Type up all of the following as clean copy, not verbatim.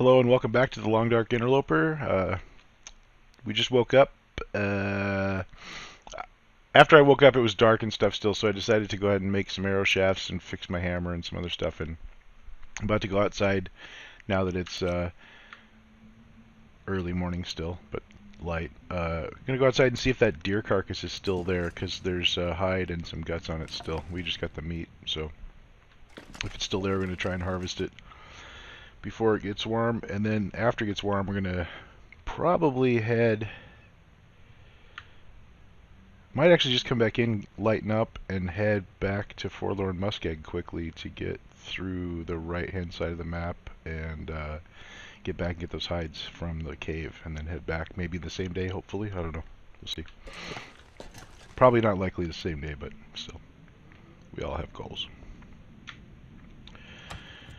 Hello and welcome back to the Long Dark Interloper. We just woke up. Uh, After I woke up, it was dark and stuff still, so I decided to go ahead and make some arrow shafts and fix my hammer and some other stuff. And I'm about to go outside now that it's early morning still, but light. Gonna go outside and see if that deer carcass is still there, because there's hide and some guts on it still. We just got the meat, so if it's still there, we're gonna try and harvest it before it gets warm, and then after it gets warm, we're gonna probably might actually just come back in, lighten up, and head back to Forlorn Muskeg quickly to get through the right-hand side of the map and get back and get those hides from the cave, and then head back maybe the same day, hopefully. I don't know. We'll see. Probably not likely the same day, but still. We all have goals.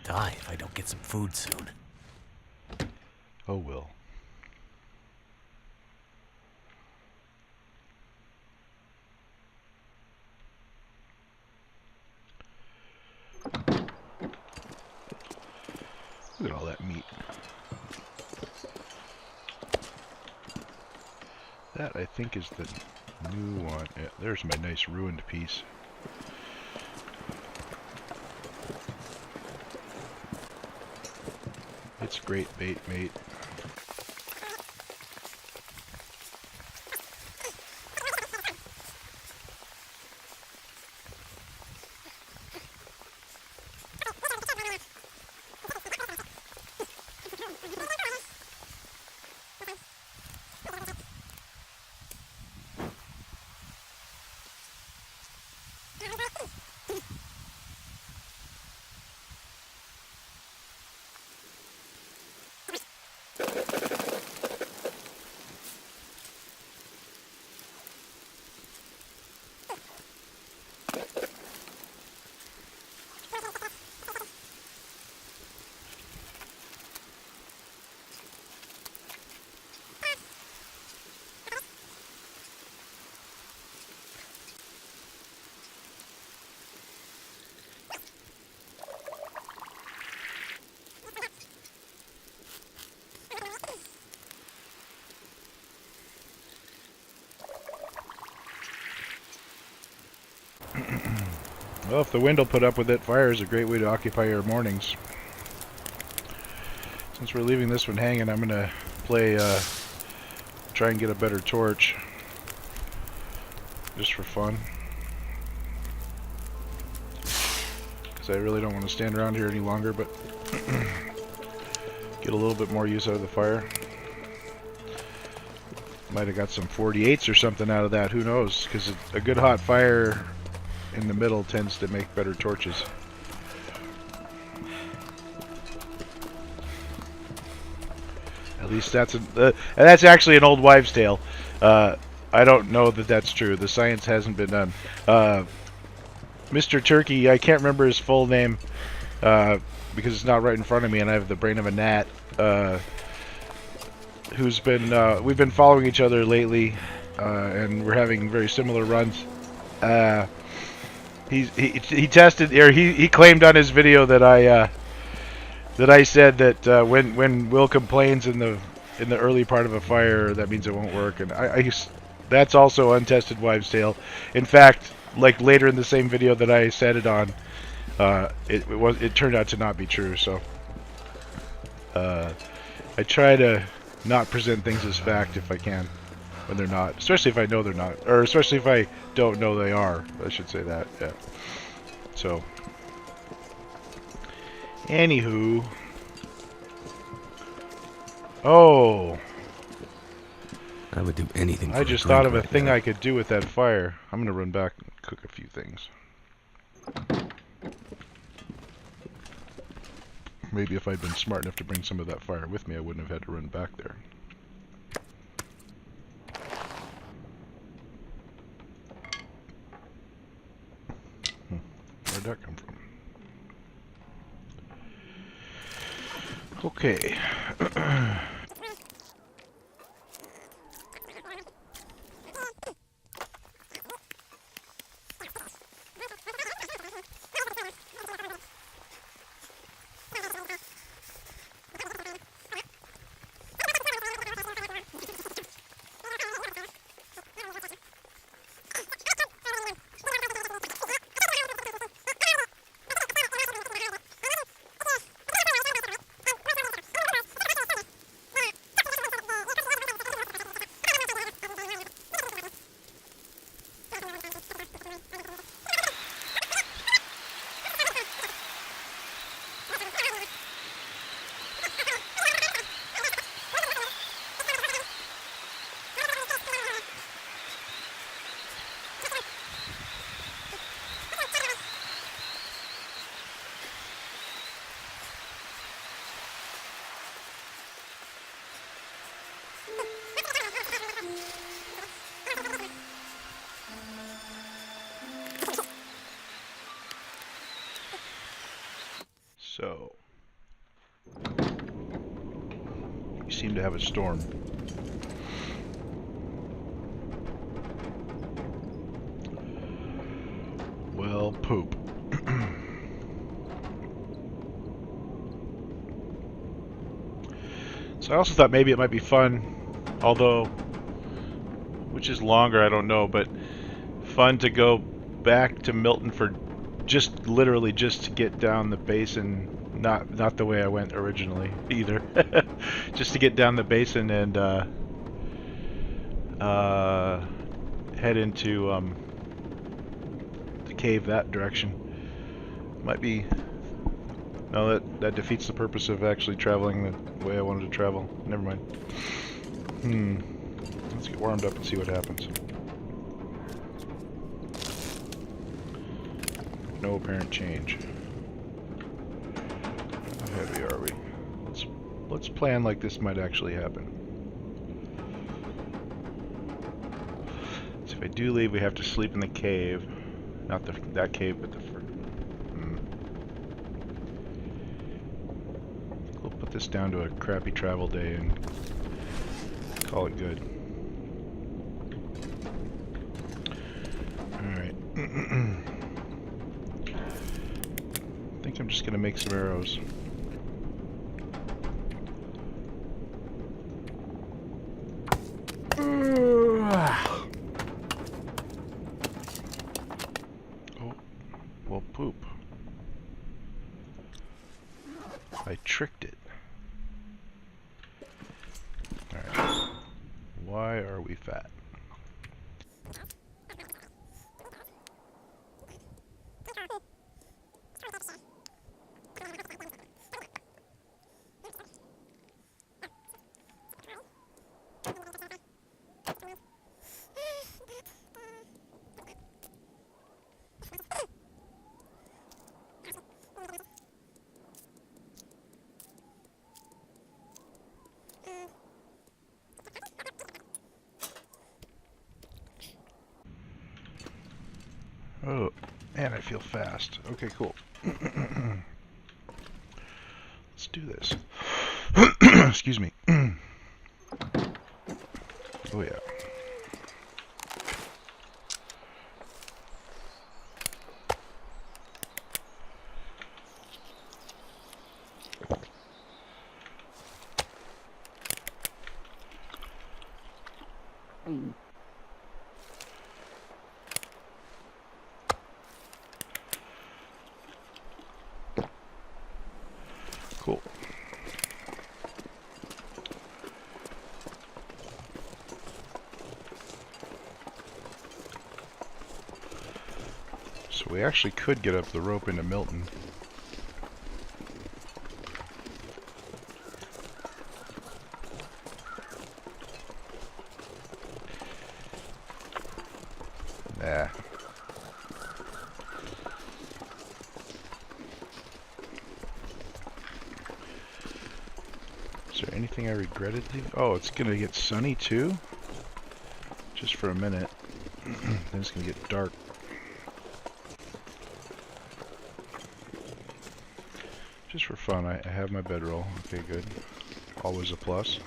Die if I don't get some food soon. Oh, well. Look at all that meat. That, I think, is the new one. Yeah, there's my nice ruined piece. It's great bait, mate. Well, if the wind will put up with it, fire is a great way to occupy your mornings. Since we're leaving this one hanging, I'm gonna try and get a better torch, just for fun. Because I really don't want to stand around here any longer, but get a little bit more use out of the fire. Might have got some 48s or something out of that, who knows? Because a good hot fire in the middle tends to make better torches. At least that's actually an old wives' tale. I don't know that that's true. The science hasn't been done. Mr. Turkey, I can't remember his full name because it's not right in front of me, and I have the brain of a gnat. Who's been we've been following each other lately, and we're having very similar runs. He tested, or he claimed on his video that I said that when Will complains in the early part of a fire, that means it won't work, and that's also untested wives' tale. In fact, like later in the same video that I said it on, it turned out to not be true. So I try to not present things as fact if I can when they're not, especially if I know they're not, or especially if I don't know they are. I should say that. Yeah. So, anywho, oh, I would do anything. I just thought of a thing I could do with that fire. I'm gonna run back and cook a few things. Maybe if I'd been smart enough to bring some of that fire with me, I wouldn't have had to run back there. Where'd that come from? Okay. seem to have a storm. Well, poop. So I also thought maybe it might be fun, although, which is longer, I don't know, but fun to go back to Milton for just literally just to get down the basin, not the way I went originally either, just to get down the basin and head into the cave that direction. Might be. No, that defeats the purpose of actually traveling the way I wanted to travel. Never mind. Let's get warmed up and see what happens. No apparent change. How heavy are we? Let's plan like this might actually happen. So if I do leave, we have to sleep in the cave. Not that cave, but the first. We'll put this down to a crappy travel day and call it good. Alright. I think I'm just gonna make some arrows. Oh, well, poop. I tricked it. Alright. Why are we fat? Oh, and I feel fast. Okay, cool. Let's do this. Excuse me. Oh, yeah. Cool. So we actually could get up the rope into Milton. Nah. Is there anything I regretted leaving? Oh, it's gonna get sunny too? Just for a minute. Then it's gonna get dark. Just for fun, I have my bedroll. Okay, good. Always a plus.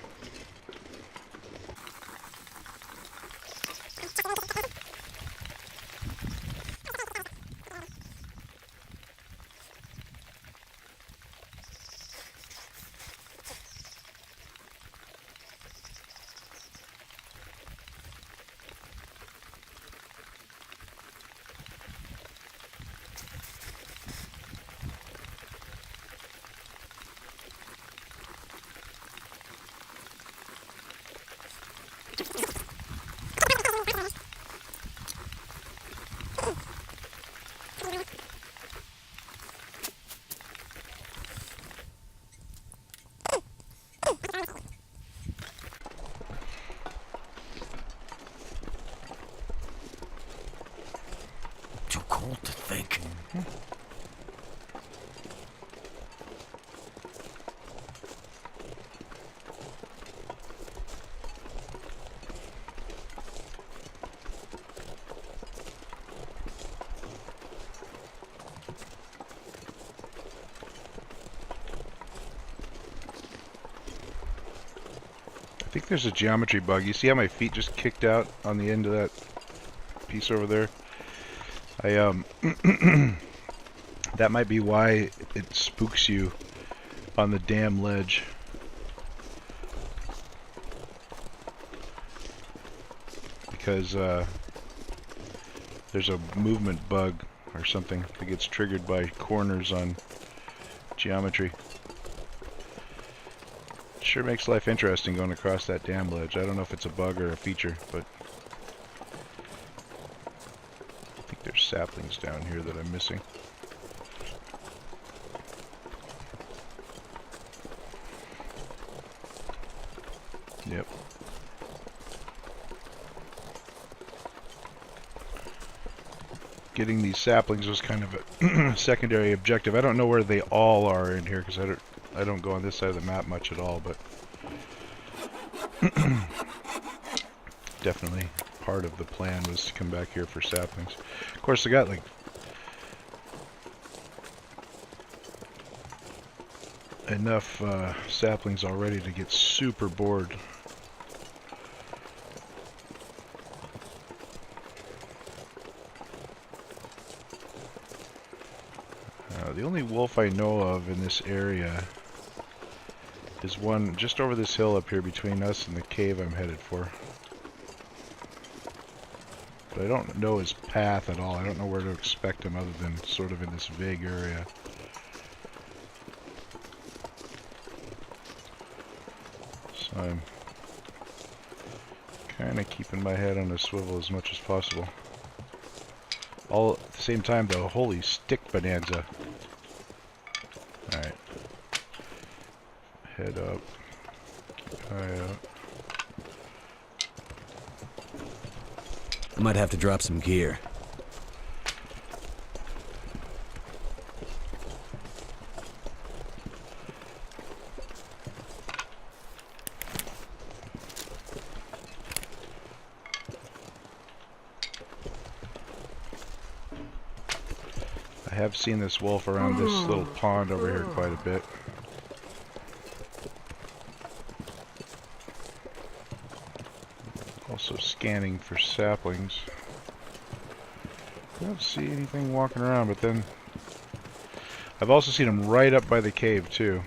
Too cold to think. think there's a geometry bug. You see how my feet just kicked out on the end of that piece over there? That might be why it spooks you on the damn ledge. Because there's a movement bug or something that gets triggered by corners on geometry. Sure makes life interesting going across that damn ledge. I don't know if it's a bug or a feature, but I think there's saplings down here that I'm missing. Yep. Getting these saplings was kind of a secondary objective. I don't know where they all are in here because I don't go on this side of the map much at all, but definitely part of the plan was to come back here for saplings. Of course, I got like enough saplings already to get super bored. The only wolf I know of in this area is one just over this hill up here between us and the cave I'm headed for. But I don't know his path at all. I don't know where to expect him other than sort of in this vague area. So I'm kind of keeping my head on a swivel as much as possible. All at the same time though, holy stick bonanza. Alright. Head up. Keep eye out. I might have to drop some gear. I have seen this wolf around this little pond over here quite a bit. Also scanning for saplings. I don't see anything walking around, but then I've also seen him right up by the cave too.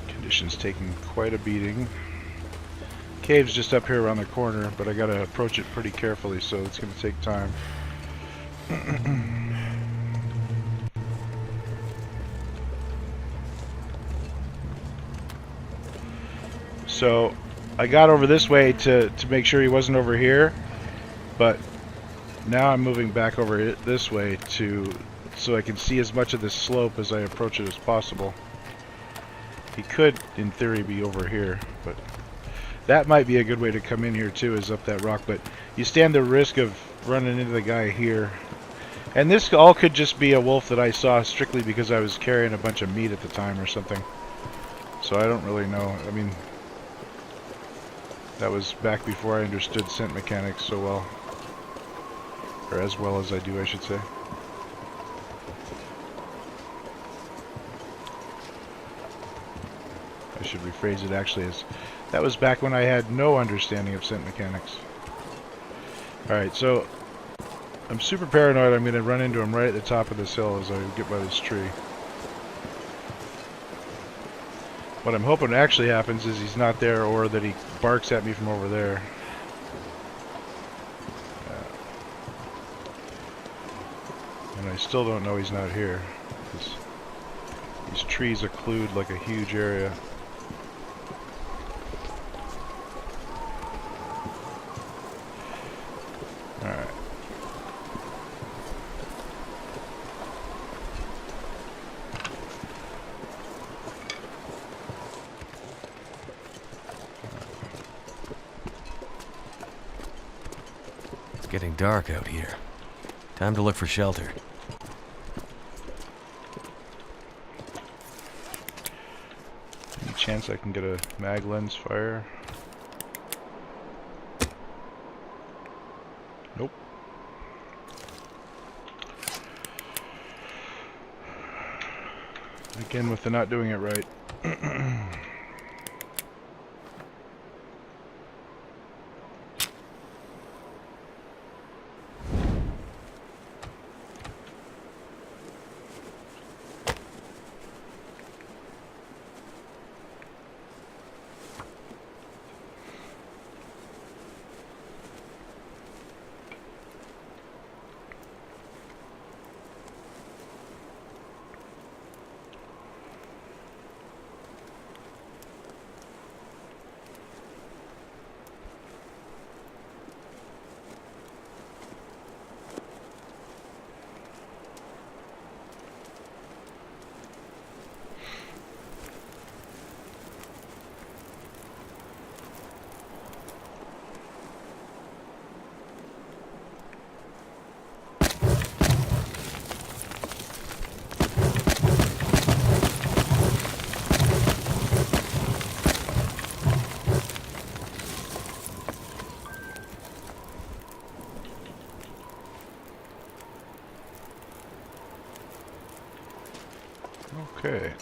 Conditions taking quite a beating. Cave's just up here around the corner, but I gotta approach it pretty carefully, so it's gonna take time. So I got over this way to make sure he wasn't over here, but now I'm moving back over it this way so I can see as much of this slope as I approach it as possible. He could, in theory, be over here, but that might be a good way to come in here too, is up that rock, but you stand the risk of running into the guy here. And this all could just be a wolf that I saw strictly because I was carrying a bunch of meat at the time or something. So I don't really know. I mean, that was back before I understood scent mechanics so well. Or as well as I do, I should say. I should rephrase it actually as that was back when I had no understanding of scent mechanics. Alright, so I'm super paranoid I'm going to run into him right at the top of this hill as I get by this tree. What I'm hoping actually happens is he's not there, or that he barks at me from over there. And I still don't know he's not here, because these trees occlude like a huge area. Alright. It's getting dark out here. Time to look for shelter. chance I can get a mag lens fire? Nope. Again with the not doing it right. Okay.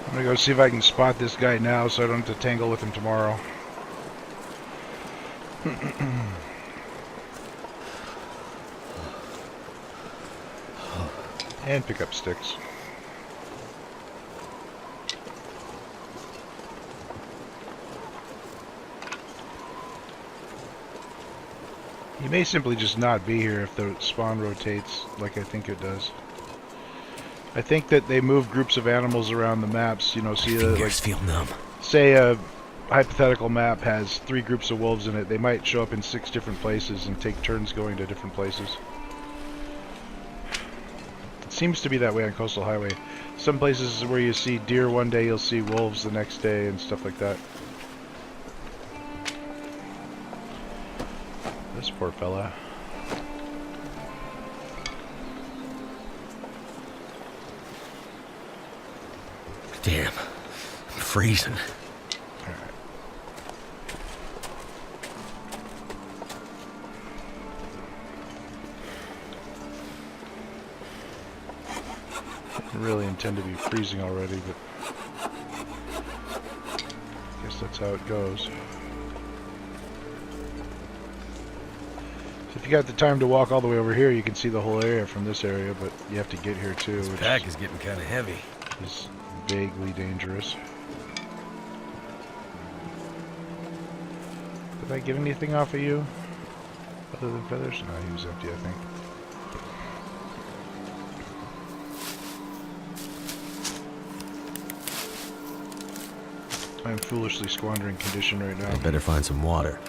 I'm gonna go see if I can spot this guy now so I don't have to tangle with him tomorrow. And pick up sticks. He may simply just not be here if the spawn rotates like I think it does. I think that they move groups of animals around the maps, you know, see like, feel numb. say a hypothetical map has 3 groups of wolves in it, they might show up in 6 different places and take turns going to different places. It seems to be that way on Coastal Highway. Some places where you see deer one day, you'll see wolves the next day and stuff like that. This poor fella. Damn. I'm freezing. Alright. Didn't really intend to be freezing already, but I guess that's how it goes. So if you got the time to walk all the way over here, you can see the whole area from this area, but you have to get here too, which Pack is getting kind of heavy. is vaguely dangerous. Did I get anything off of you? Other than feathers? No, he was empty, I think. I am foolishly squandering condition right now. I better find some water.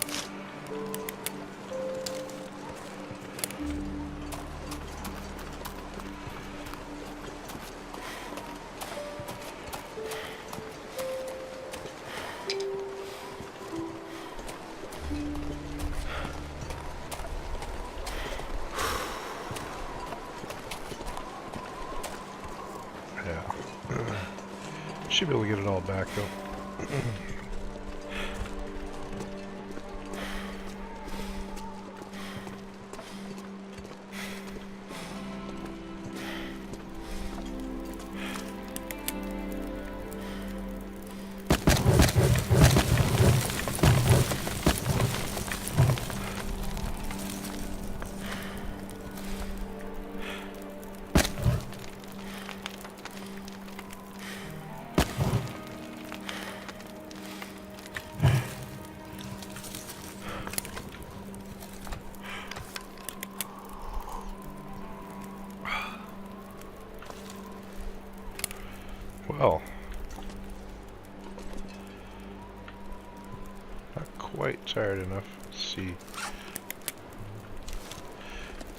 Should be able to get it all back though. Well, not quite tired enough. Let's see.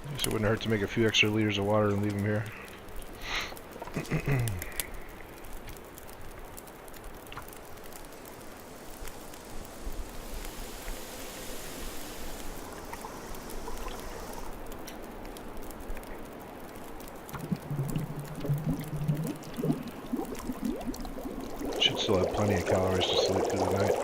I guess it wouldn't hurt to make a few extra liters of water and leave them here. Should still have plenty of calories to sleep through the night.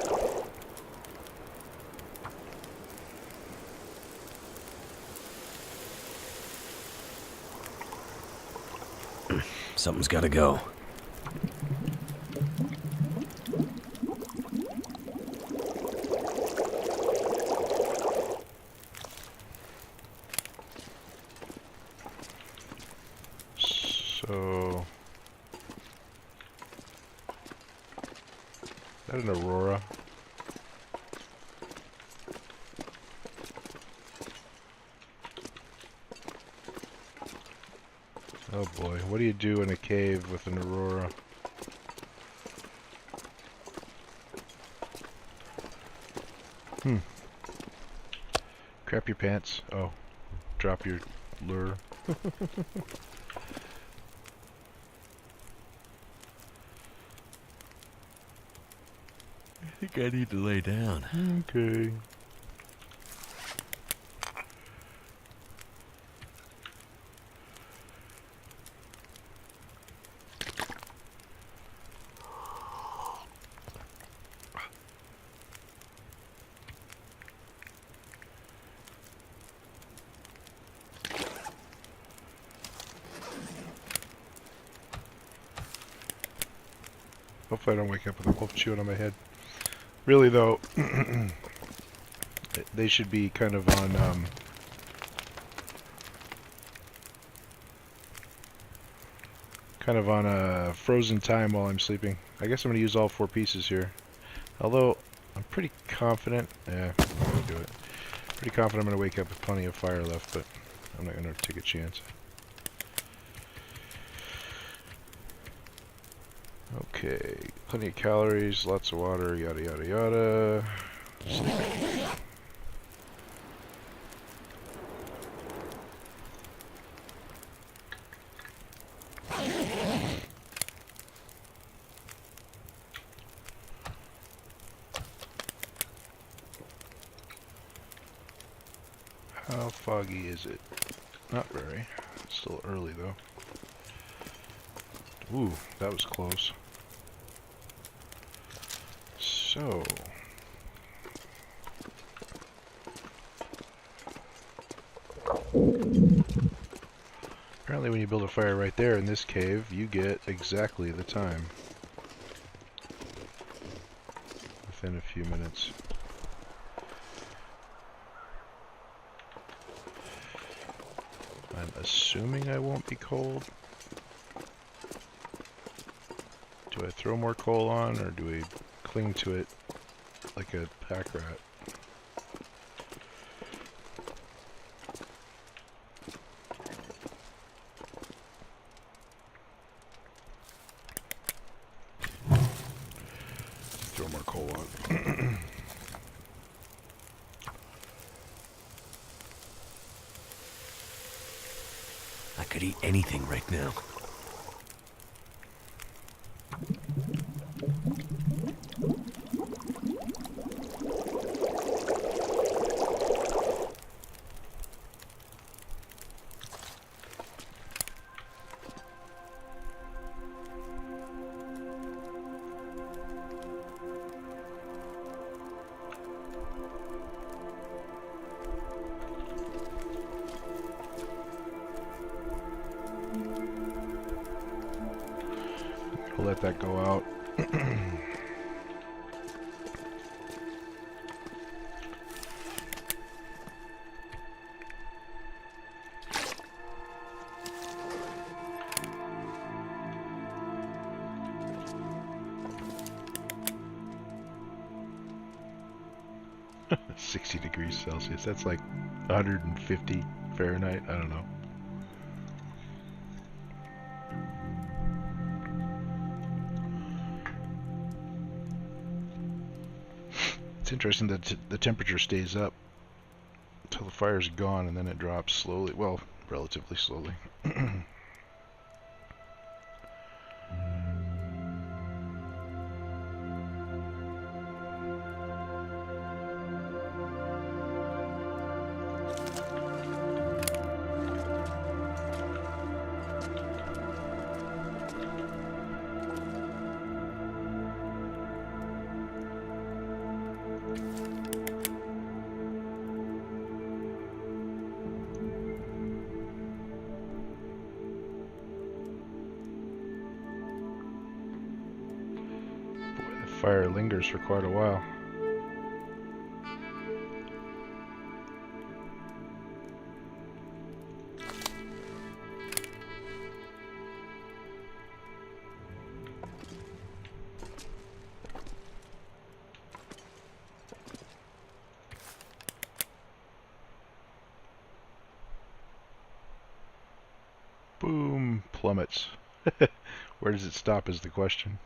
Something's gotta go. So... is that an Aurora? Oh boy, what do you do in a cave with an Aurora? Crap your pants. Oh, drop your lure. I think I need to lay down. Okay. Hopefully I don't wake up with a wolf chewing on my head. Really though, they should be kind of on a frozen time while I'm sleeping. I guess I'm going to use all 4 pieces here. Although, I'm pretty confident, yeah, I'm going to do it. Pretty confident I'm going to wake up with plenty of fire left, but I'm not going to take a chance. Okay, plenty of calories, lots of water, yada yada yada. Sleeping. How foggy is it? Not very. It's still early though. Ooh, that was close. So... apparently when you build a fire right there in this cave, you get exactly the time. Within a few minutes. I'm assuming I won't be cold. Do I throw more coal on, or do we cling to it like a pack rat? Throw more coal on. I could eat anything right now. We'll let that go out. $60°C. That's like 150 Fahrenheit. I don't know. It's interesting that the temperature stays up until the fire's gone, and then it drops slowly. Well, relatively slowly. Fire lingers for quite a while. Boom, plummets. Where does it stop is the question.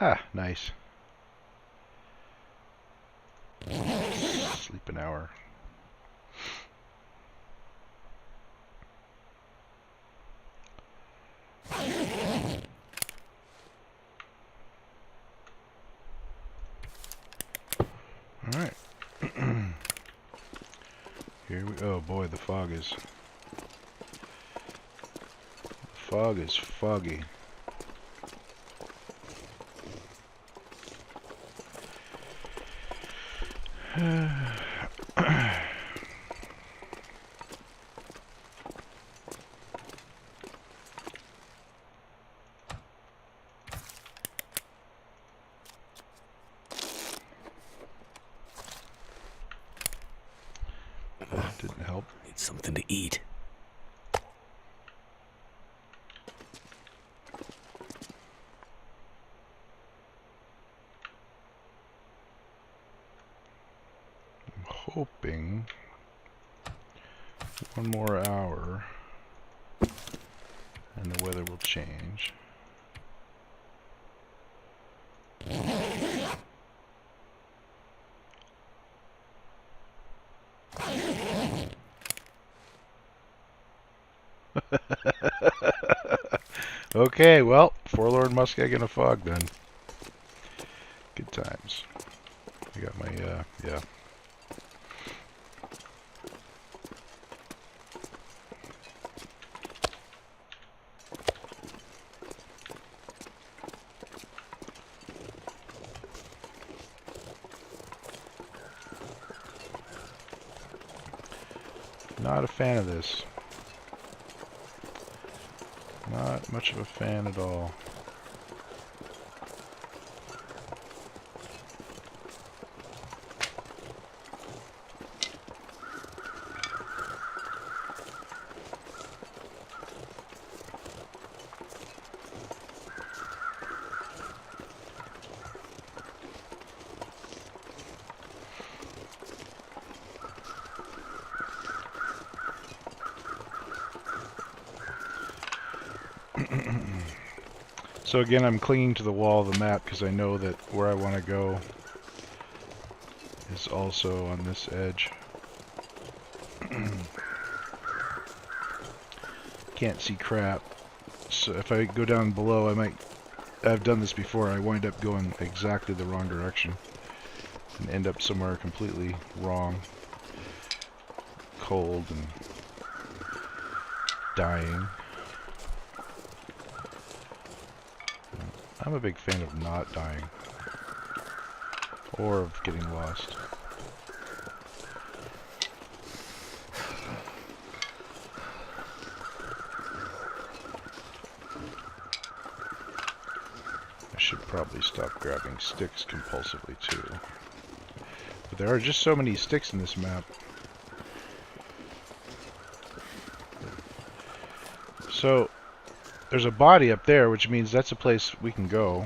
Ah, nice. Sleep an hour. Alright. Here we go. Oh boy, the fog is foggy. That didn't help. Need something to eat. I'm hoping one more hour and the weather will change. Okay, well, Forlorn Muskeg in a fog then. Good times. I got my, yeah. Not a fan of this. Not much of a fan at all. So again, I'm clinging to the wall of the map because I know that where I want to go is also on this edge. Can't see crap. So if I go down below, I've done this before, I wind up going exactly the wrong direction and end up somewhere completely wrong. Cold and dying. I'm a big fan of not dying, or of getting lost. I should probably stop grabbing sticks compulsively too. But there are just so many sticks in this map. So there's a body up there, which means that's a place we can go.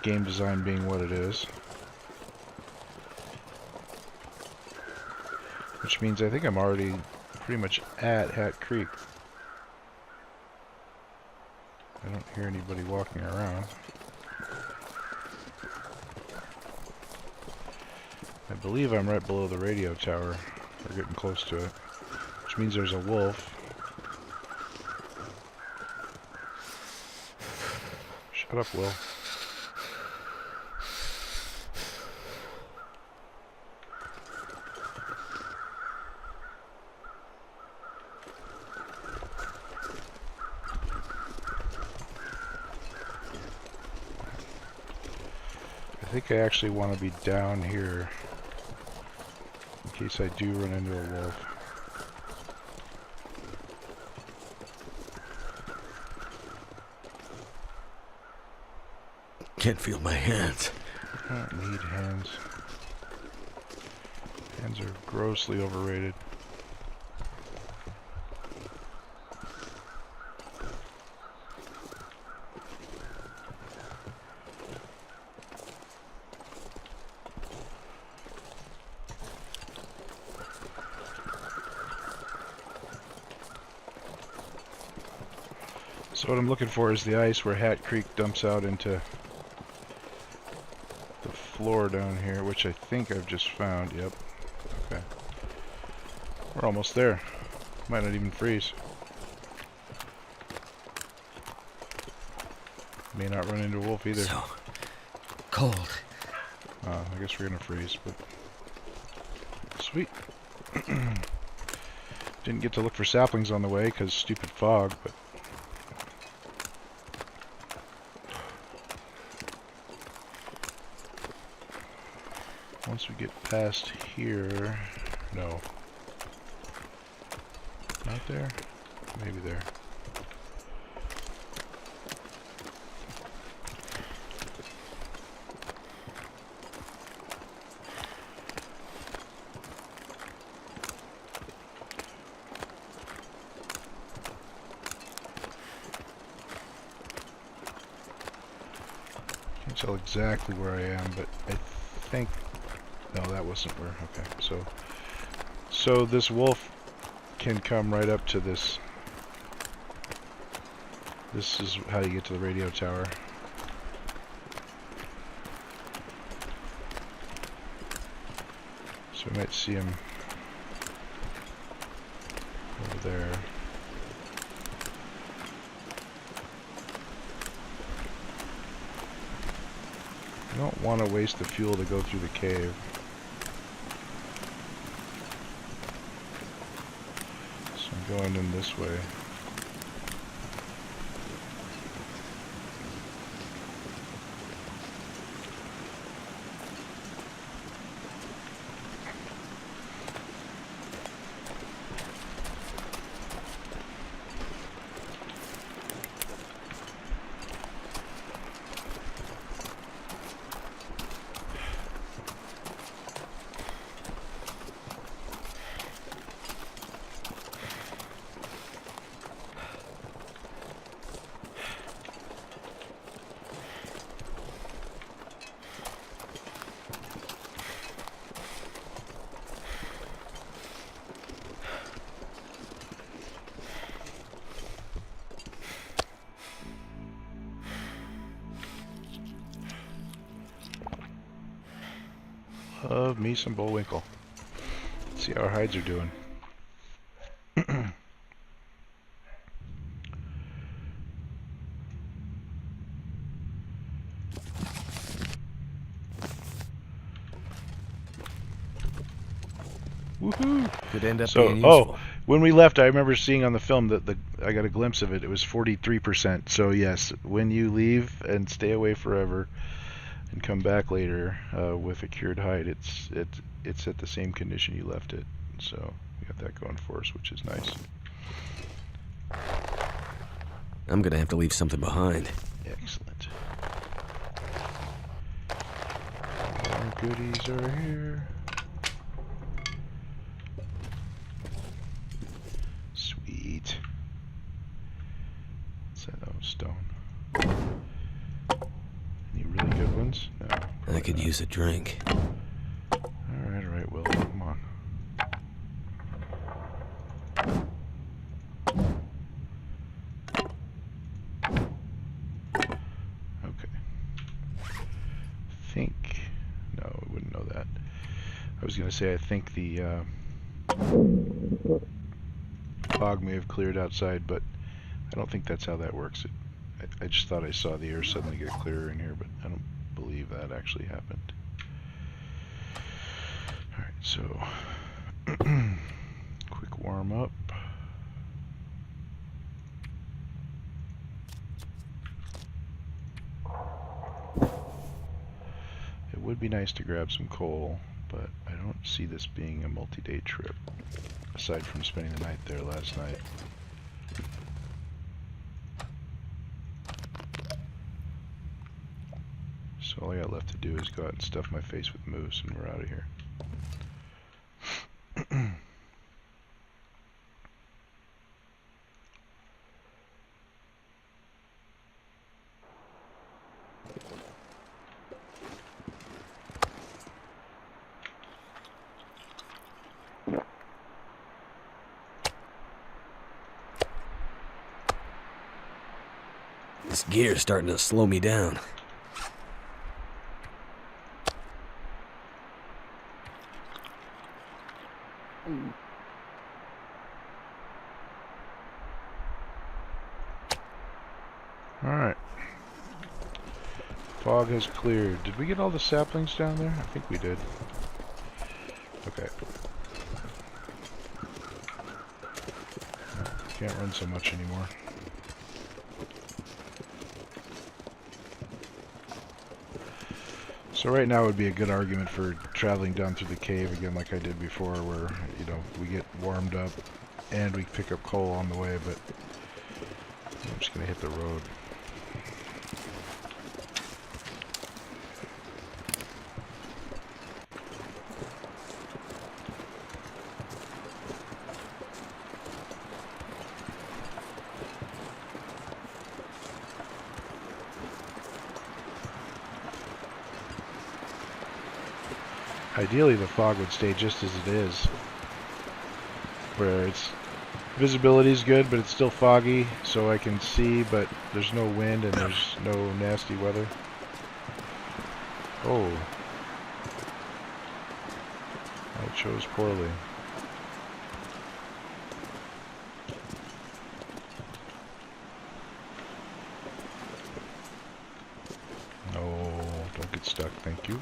Game design being what it is. Which means I think I'm already pretty much at Hat Creek. I don't hear anybody walking around. I believe I'm right below the radio tower. We're getting close to it, which means there's a wolf. Shut up, Will. I think I actually want to be down here in case I do run into a wolf. Can't feel my hands. I don't need hands. Hands are grossly overrated. So what I'm looking for is the ice where Hat Creek dumps out into the floor down here, which I think I've just found. Yep. Okay. We're almost there. Might not even freeze. May not run into a wolf either. So cold. I guess we're gonna freeze, but sweet. Didn't get to look for saplings on the way because stupid fog, but once we get past here, no. Not there? Maybe there. Can't tell exactly where I am, but I think... No, that wasn't where... Okay, so this wolf can come right up to this. This is how you get to the radio tower. So we might see him over there. I don't want to waste the fuel to go through the cave. So I'm going in this way. Love me some Bullwinkle. Let's see how our hides are doing. Woohoo! Could end up being useful. Oh, when we left, I remember seeing on the film that I got a glimpse of it. It was 43%. So yes, when you leave and stay away forever and come back later with a cured hide, it's at the same condition you left it. So we got that going for us, which is nice. I'm gonna have to leave something behind. Excellent. Our goodies are here. Sweet. What's that? Oh, stone. Any really good ones? No. I could use a drink. Alright, Will. Come on. I was gonna say I think the fog may have cleared outside, but I don't think that's how that works. I just thought I saw the air suddenly get clearer in here, but I don't believe that actually happened. Alright, so quick warm up. It would be nice to grab some coal, but I don't see this being a multi-day trip, aside from spending the night there last night. So all I got left to do is go out and stuff my face with moose, and we're out of here. This gear's starting to slow me down. Alright. Fog has cleared. Did we get all the saplings down there? I think we did. Okay. Can't run so much anymore. So right now would be a good argument for traveling down through the cave again like I did before, where, you know, we get warmed up and we pick up coal on the way, but I'm just gonna hit the road. Ideally, the fog would stay just as it is, where it's visibility is good, but it's still foggy, so I can see, but there's no wind and there's no nasty weather. Oh, I chose poorly. No, don't get stuck, thank you.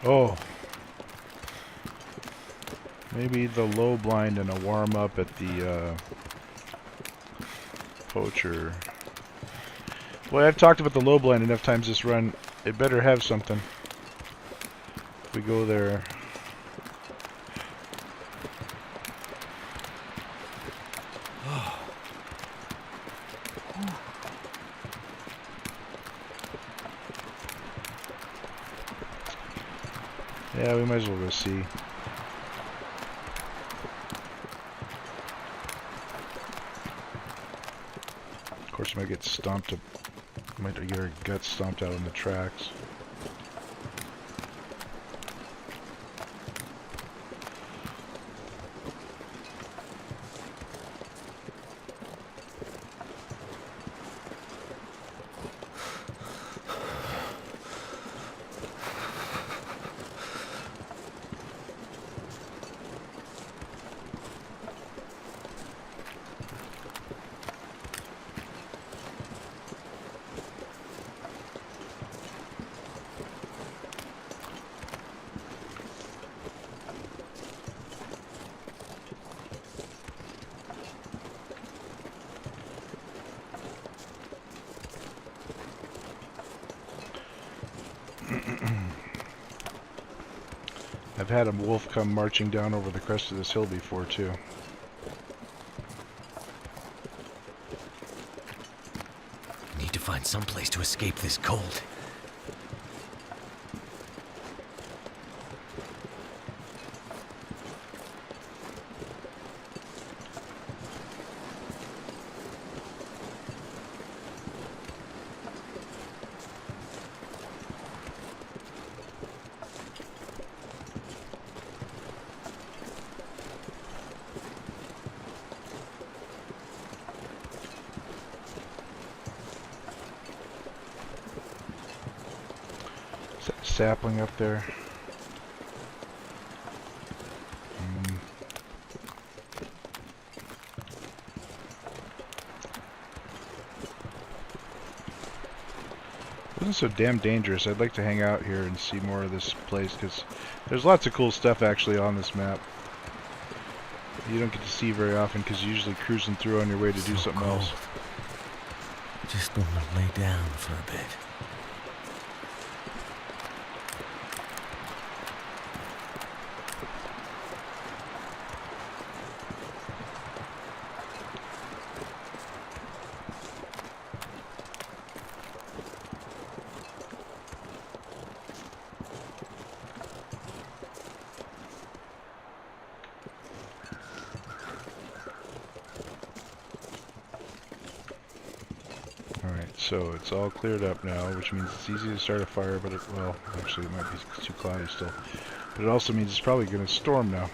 Oh, maybe the low blind and a warm up at the poacher. Well, I've talked about the low blind enough times this run. It better have something. If we go there. Yeah, we might as well go see. Of course, we might get stomped. Might get our guts stomped out on the tracks. I've had a wolf come marching down over the crest of this hill before, too. Need to find some place to escape this cold. Sapling up there. Wasn't so damn dangerous. I'd like to hang out here and see more of this place because there's lots of cool stuff actually on this map. You don't get to see very often because you're usually cruising through on your way to do something else. Just want to lay down for a bit. So it's all cleared up now, which means it's easy to start a fire, but well, actually it might be too cloudy still. But it also means it's probably going to storm now.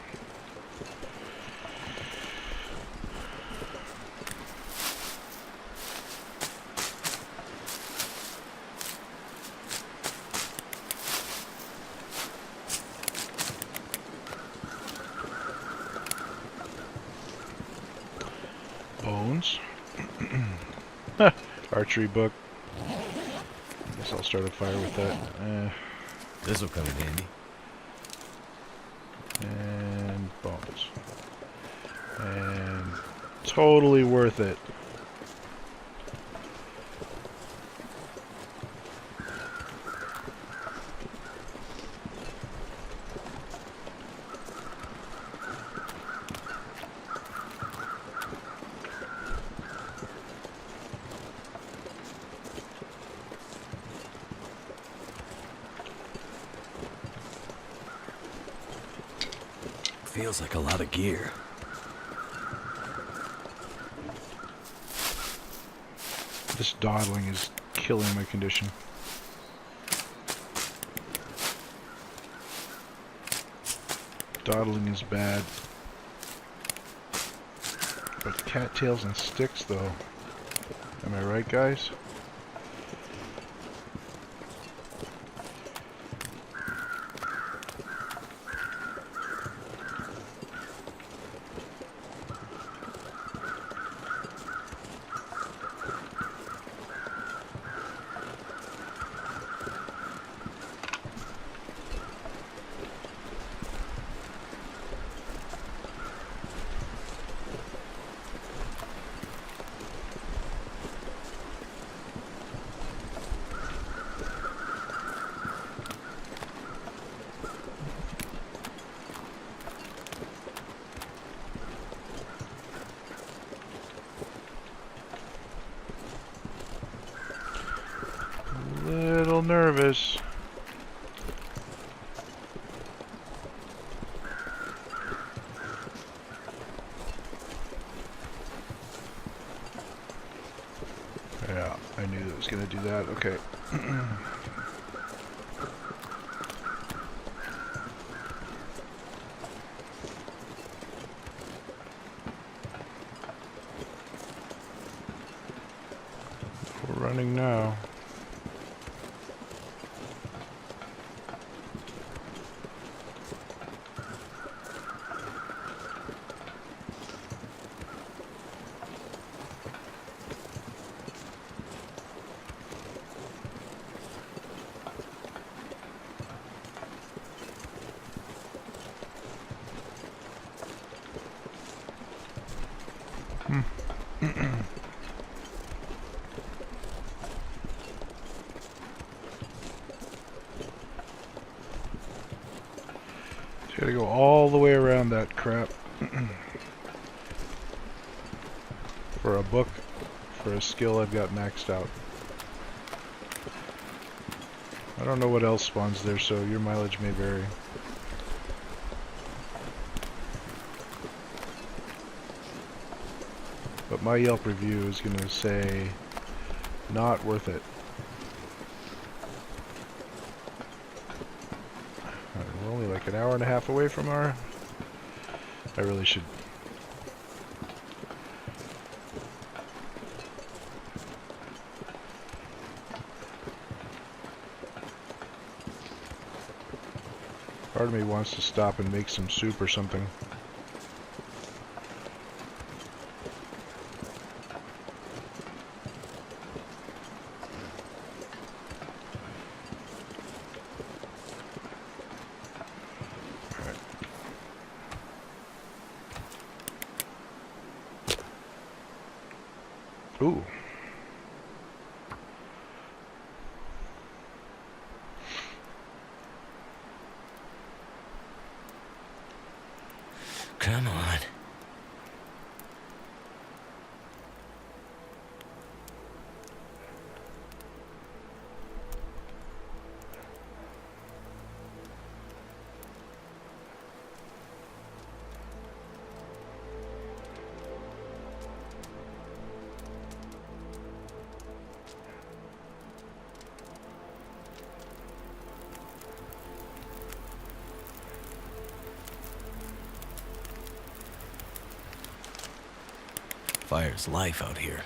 Bones. Archery book. Guess I'll start a fire with that. This'll come in handy. And bones. And totally worth it. Feels like a lot of gear. This dawdling is killing my condition. Dawdling is bad. But cattails and sticks though. Am I right, guys? Little nervous. Yeah, I knew it was going to do that. Okay. We're running now. Gotta go all the way around that crap. For a book, for a skill I've got maxed out. I don't know what else spawns there, so your mileage may vary. But my Yelp review is going to say, not worth it. We're only like an hour and a half away from our... I really should... Part of me wants to stop and make some soup or something. Ooh. Come on. Fire's life out here.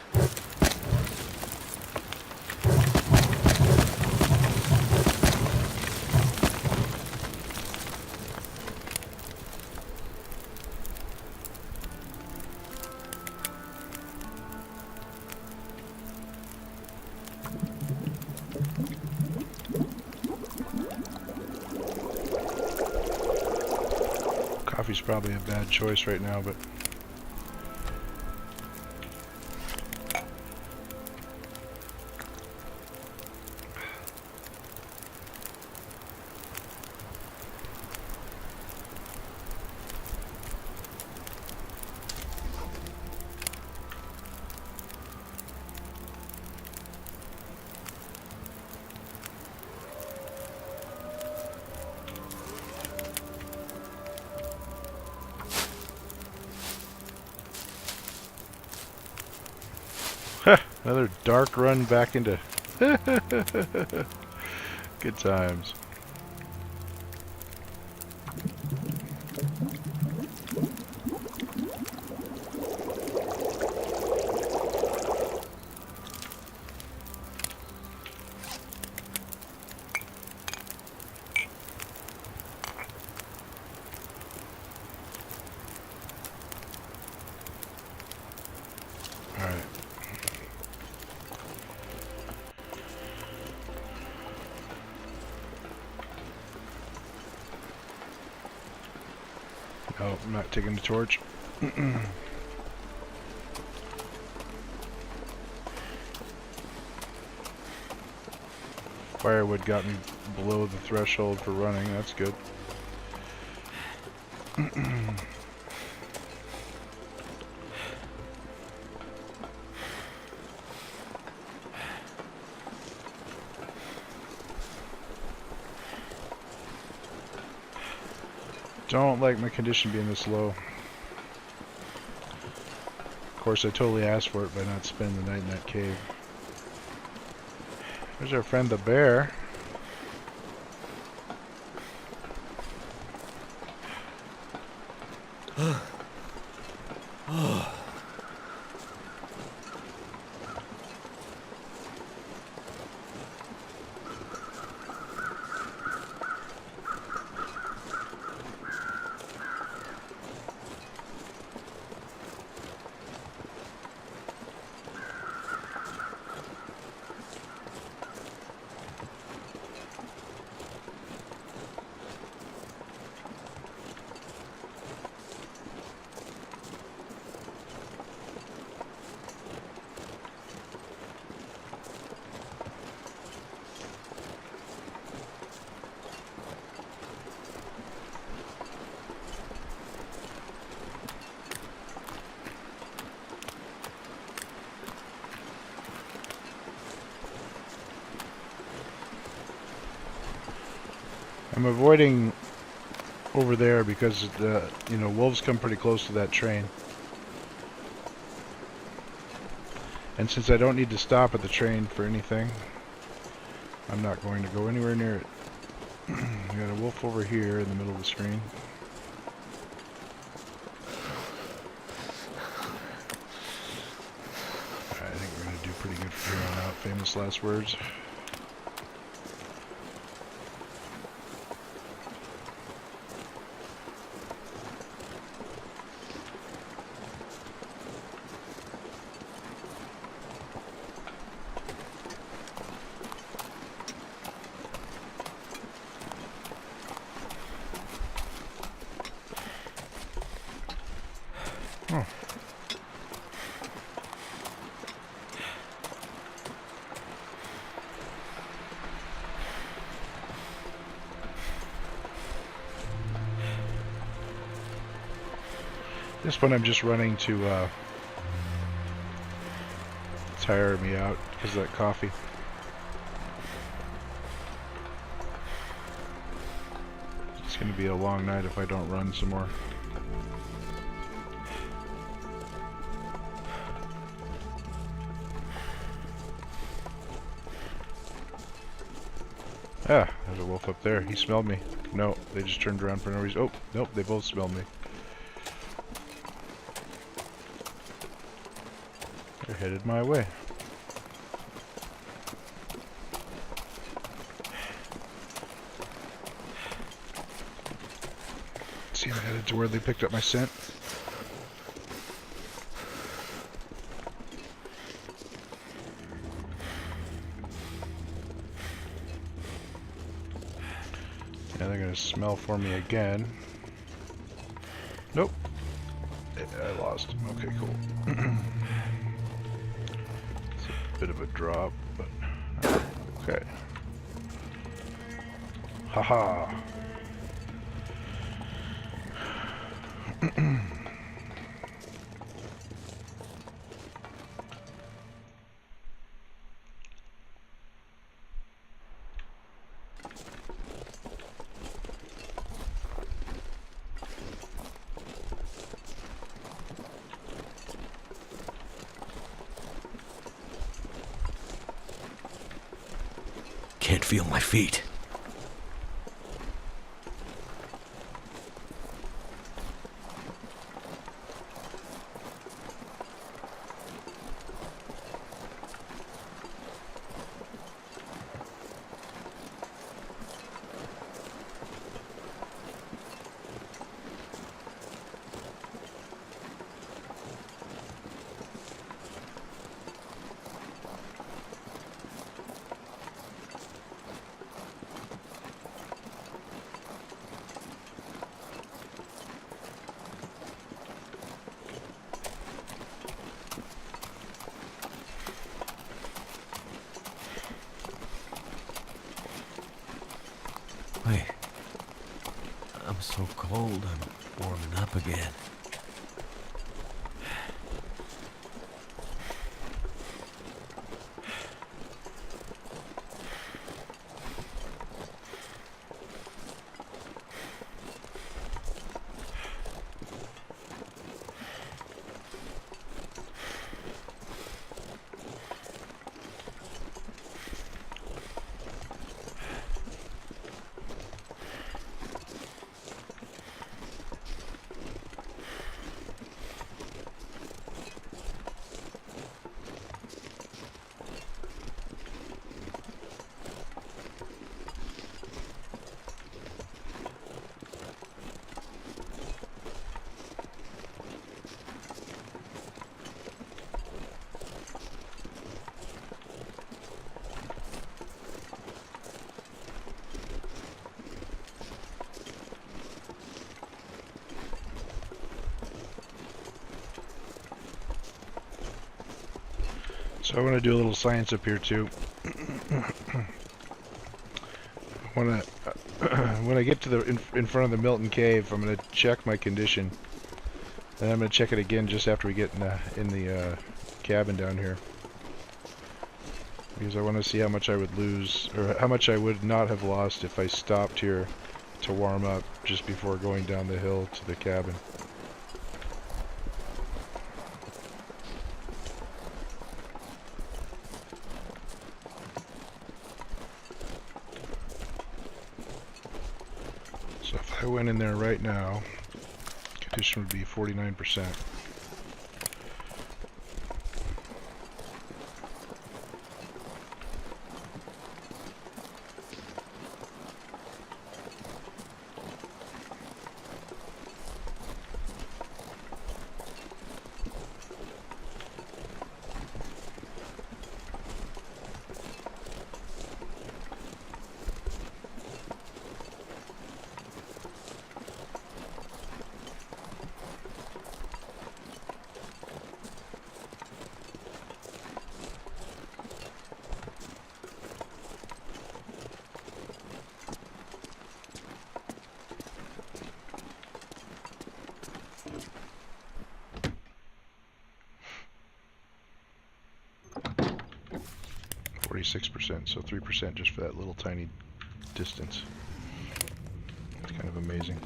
Coffee's probably a bad choice right now, but another dark run back into good times. All right. Oh, I'm not taking the torch. Firewood got me below the threshold for running. That's good. Don't like my condition being this low. Of course, I totally asked for it by not spending the night in that cave. There's our friend the bear. I'm avoiding over there because the wolves come pretty close to that train. And since I don't need to stop at the train for anything, I'm not going to go anywhere near it. I got a wolf over here in the middle of the screen. I think we're going to do pretty good from here on out. Famous last words. Oh. This one I'm just running to tire me out because of that coffee. It's going to be a long night if I don't run some more. Ah, there's a wolf up there. He smelled me. No, they just turned around for no reason. Oh, nope, they both smelled me. They're headed my way. See, I'm headed to where they picked up my scent. Yeah, they're gonna smell for me again. Nope. I lost. Okay, cool. It's a bit of a drop, but okay. Haha. Can't feel my feet. Wait. I'm so cold, I'm warming up again. So I want to do a little science up here too. When I get to the in front of the Milton Cave, I'm going to check my condition, and I'm going to check it again just after we get in the cabin down here, because I want to see how much I would lose, or how much I would not have lost if I stopped here to warm up just before going down the hill to the cabin. So if I went in there right now, condition would be 49%. 46%, so 3% just for that little tiny distance. It's kind of amazing.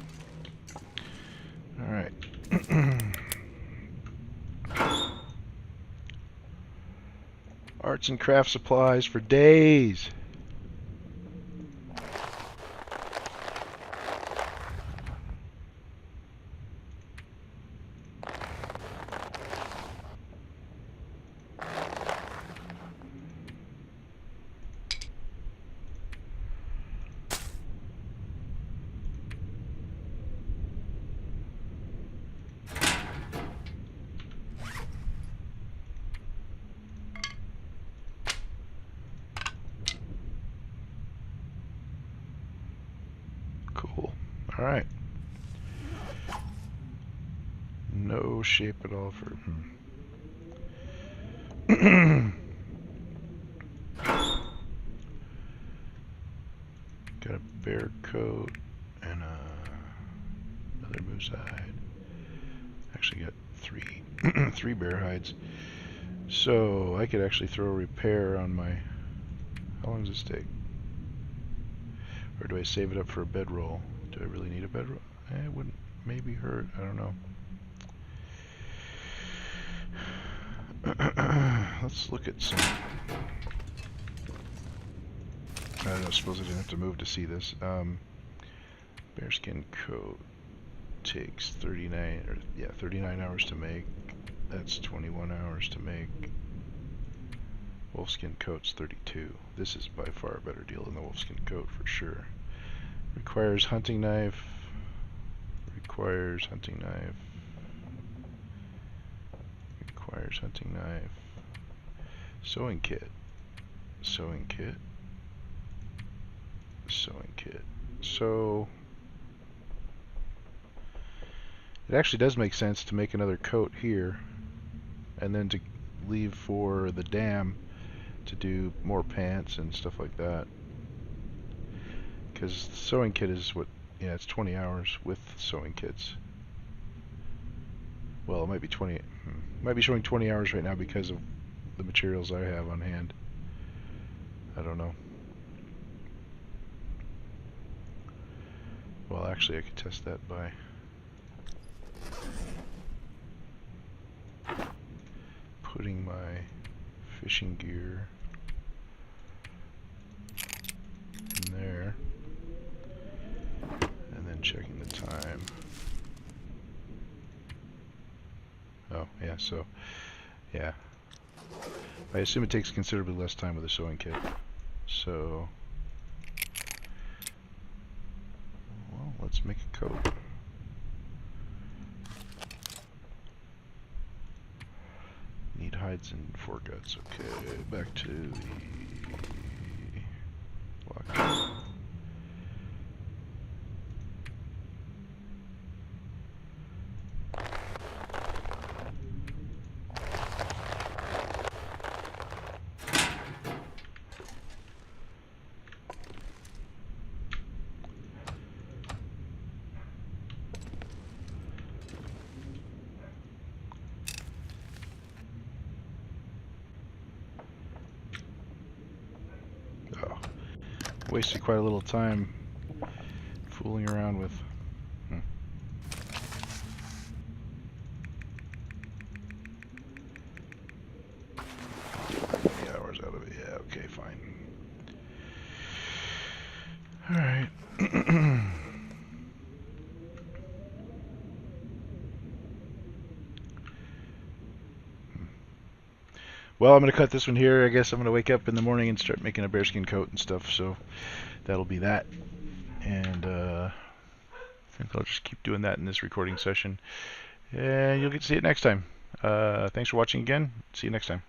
Alright. Arts and craft supplies for days. Cool. Alright. No shape at all for... Got a bear coat and another moose hide. Actually got three bear hides. So I could actually throw a repair on my... How long does this take? Or do I save it up for a bedroll? Do I really need a bedroll? It wouldn't maybe hurt. I don't know. Let's look at some... I don't know, suppose I didn't have to move to see this. Bearskin coat takes 39 hours to make. That's 21 hours to make. Wolfskin coat's 32. This is by far a better deal than the wolfskin coat for sure. Requires hunting knife. Requires hunting knife. Requires hunting knife. Sewing kit. Sewing kit. Sewing kit. So it actually does make sense to make another coat here and then to leave for the dam to do more pants and stuff like that, because the sewing kit is what, yeah, it's 20 hours with sewing kits. Well, it might be 20, might be showing 20 hours right now because of the materials I have on hand. I don't know. Well, actually I could test that by putting my fishing gear in there and then checking the time. Oh yeah, so yeah, I assume it takes considerably less time with a sewing kit. So well, let's make a coat. Need hides and foreguts. Okay, back to the block. Oh, wasted quite a little time fooling around with. 3 hours out of it. Yeah, okay, fine. Alright. Well, I'm going to cut this one here. I guess I'm going to wake up in the morning and start making a bearskin coat and stuff, so that'll be that. And I think I'll just keep doing that in this recording session. And you'll get to see it next time. Thanks for watching again. See you next time.